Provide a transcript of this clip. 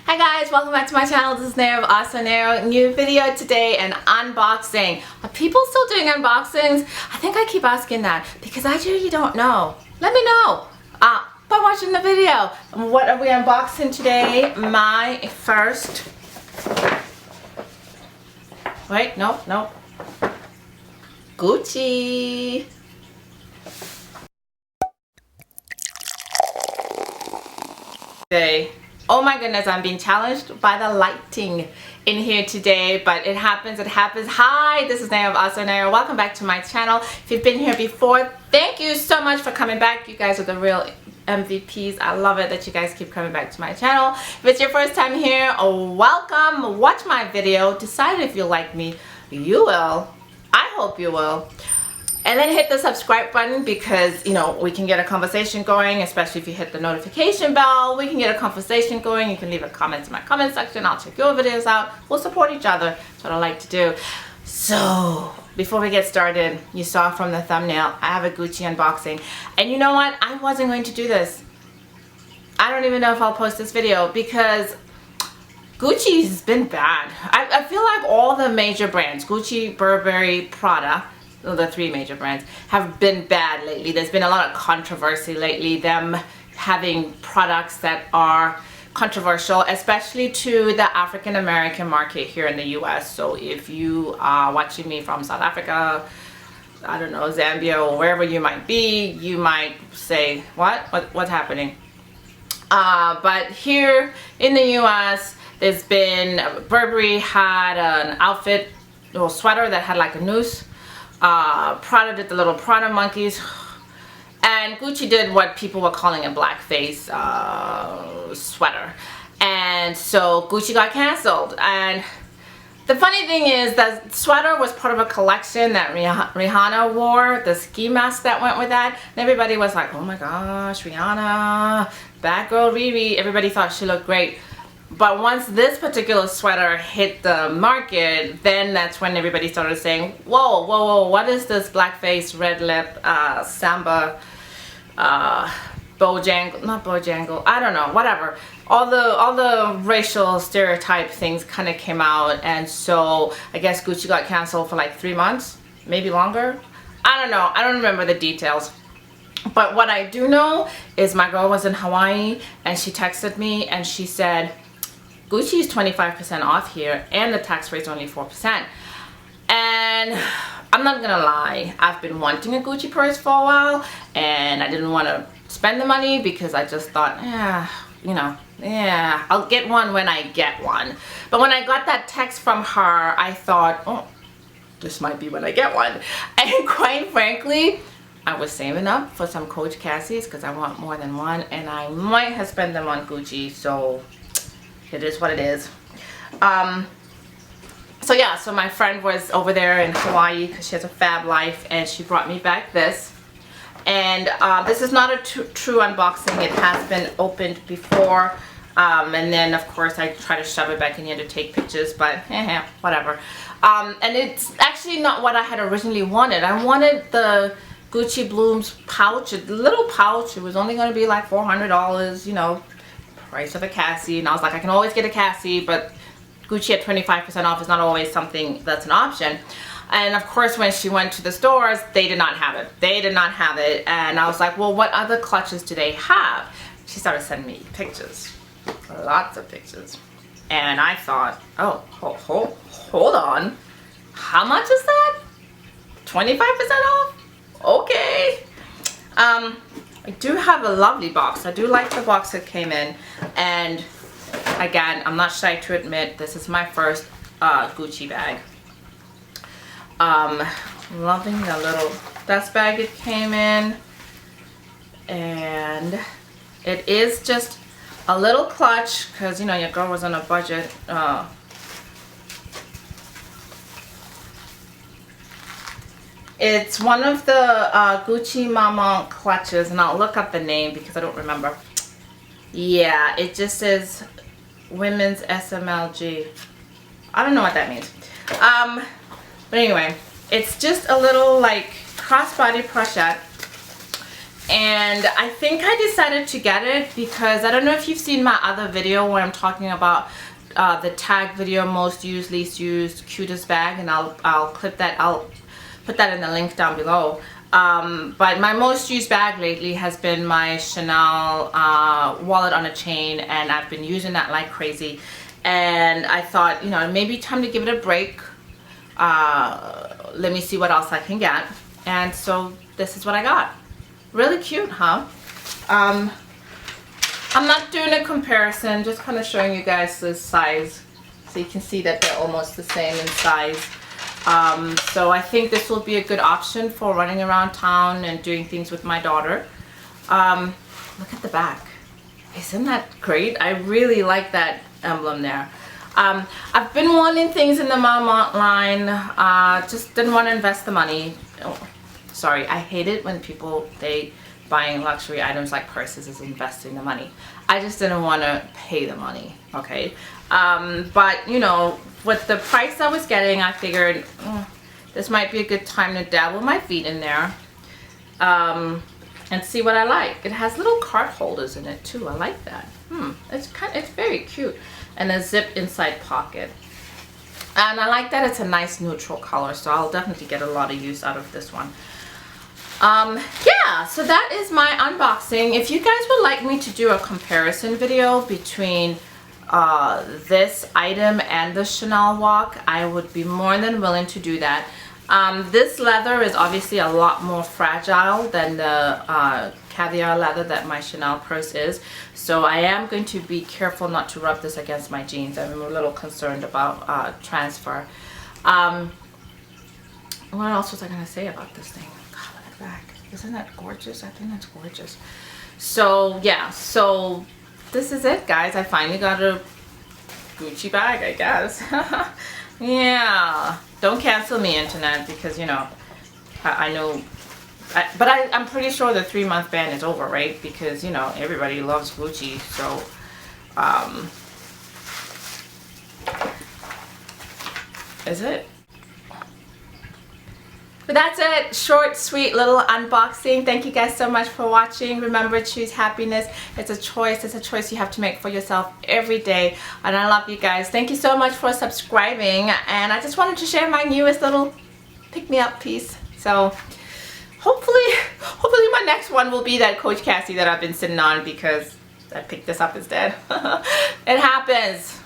Hi guys, welcome back to my channel. This is Ahhhsoneo of Ahhhsoneo. New video today, an unboxing. Are people still doing unboxings? I think I keep asking that because I really don't know. Let me know by watching the video. What are we unboxing today? My first... Wait, no. Gucci. Today. Oh my goodness, I'm being challenged by the lighting in here today, but it happens. Hi, this is Ahhhsoneo of Ahhhsoneo. Welcome back to my channel. If you've been here before, thank you so much for coming back. You guys are the real MVPs. I love it that you guys keep coming back to my channel. If it's your first time here, welcome. Watch my video. Decide if you like me. You will. I hope you will. And then hit the subscribe button because, you know, we can get a conversation going, especially if you hit the notification bell. We can get a conversation going. You can leave a comment in my comment section. I'll check your videos out. We'll support each other. That's what I like to do. So, before we get started, you saw from the thumbnail, I have a Gucci unboxing. And you know what? I wasn't going to do this. I don't even know if I'll post this video because Gucci's been bad. I feel like all the major brands, Gucci, Burberry, Prada, the three major brands, have been bad lately. There's been a lot of controversy lately, them having products that are controversial, especially to the African American market here in the US. So if you are watching me from South Africa, I don't know, Zambia, or wherever you might be, you might say, what's happening? But here in the US, there's been, Burberry had an outfit, little sweater that had like a noose. Prada did the little Prada monkeys, and Gucci did what people were calling a blackface sweater. And so Gucci got canceled. And the funny thing is that sweater was part of a collection that Rihanna wore, the ski mask that went with that, and everybody was like, oh my gosh, Rihanna, bad girl Riri. Everybody thought she looked great. But once this particular sweater hit the market, then that's when everybody started saying, whoa, what is this blackface, red lip, samba, bojangle, not bojangle, I don't know, whatever. All the racial stereotype things kind of came out, and so I guess Gucci got canceled for like 3 months, maybe longer. I don't know, I don't remember the details. But what I do know is my girl was in Hawaii and she texted me and she said, Gucci is 25% off here and the tax rate's only 4%. And I'm not gonna lie, I've been wanting a Gucci purse for a while and I didn't want to spend the money because I just thought, I'll get one when I get one. But when I got that text from her, I thought, oh, this might be when I get one. And quite frankly, I was saving up for some Coach Cassies because I want more than one, and I might have spent them on Gucci, so it is what it is. So yeah, so my friend was over there in Hawaii because she has a fab life, and she brought me back this. And this is not a true unboxing. It has been opened before, and then of course I try to shove it back in here to take pictures, but whatever. And it's actually not what I had originally wanted. I wanted the Gucci Blooms pouch, a little pouch. It was only going to be like $400, you know, price of a Cassie. And I was like, I can always get a Cassie, but Gucci at 25% off is not always something that's an option. And of course, when she went to the stores, they did not have it. They did not have it. And I was like, well, what other clutches do they have? She started sending me pictures, lots of pictures. And I thought, oh, hold on. How much is that? 25% off? Okay. I do have a lovely box. I do like the box that came in, and again, I'm not shy to admit this is my first Gucci bag. Loving the little dust bag it came in, and it is just a little clutch because, you know, your girl was on a budget. It's one of the Gucci Mama clutches, and I'll look up the name because I don't remember. Yeah, it just says Women's SMLG. I don't know what that means. But anyway, it's just a little like crossbody pochette. And I think I decided to get it because I don't know if you've seen my other video where I'm talking about the tag video, most used, least used, cutest bag, and I'll clip that. I'll put that in the link down below. But my most used bag lately has been my Chanel wallet on a chain, and I've been using that like crazy. And I thought, you know, maybe time to give it a break. Let me see what else I can get. And so this is what I got. Really cute, huh? I'm not doing a comparison, just kind of showing you guys the size so you can see that they're almost the same in size. So I think this will be a good option for running around town and doing things with my daughter. Look at the back. Isn't that great? I really like that emblem there. I've been wanting things in the Marmont line, just didn't want to invest the money. Oh, sorry, I hate it when people, buying luxury items like purses is investing the money. I just didn't want to pay the money, okay? But, you know, with the price I was getting, I figured this might be a good time to dabble my feet in there and see what I like. It has little card holders in it too. I like that. It's very cute. And a zip inside pocket. And I like that it's a nice neutral color, so I'll definitely get a lot of use out of this one. Yeah, so that is my unboxing. If you guys would like me to do a comparison video between this item and the Chanel walk, I would be more than willing to do that. This leather is obviously a lot more fragile than the caviar leather that my Chanel purse is, so I am going to be careful not to rub this against my jeans. I'm a little concerned about transfer. What else was I going to say about this thing? God, look at the back. Isn't that gorgeous? I think that's gorgeous. So yeah, so this is it, guys. I finally got a Gucci bag, I guess. Yeah, don't cancel me, internet, because, you know, I know, but I'm pretty sure the 3-month ban is over, right? Because, you know, everybody loves Gucci, so is it? But that's it. Short, sweet little unboxing. Thank you guys so much for watching. Remember, choose happiness. It's a choice. It's a choice you have to make for yourself every day. And I love you guys. Thank you so much for subscribing. And I just wanted to share my newest little pick-me-up piece. So hopefully my next one will be that Coach Cassie that I've been sitting on, because I picked this up instead. It happens.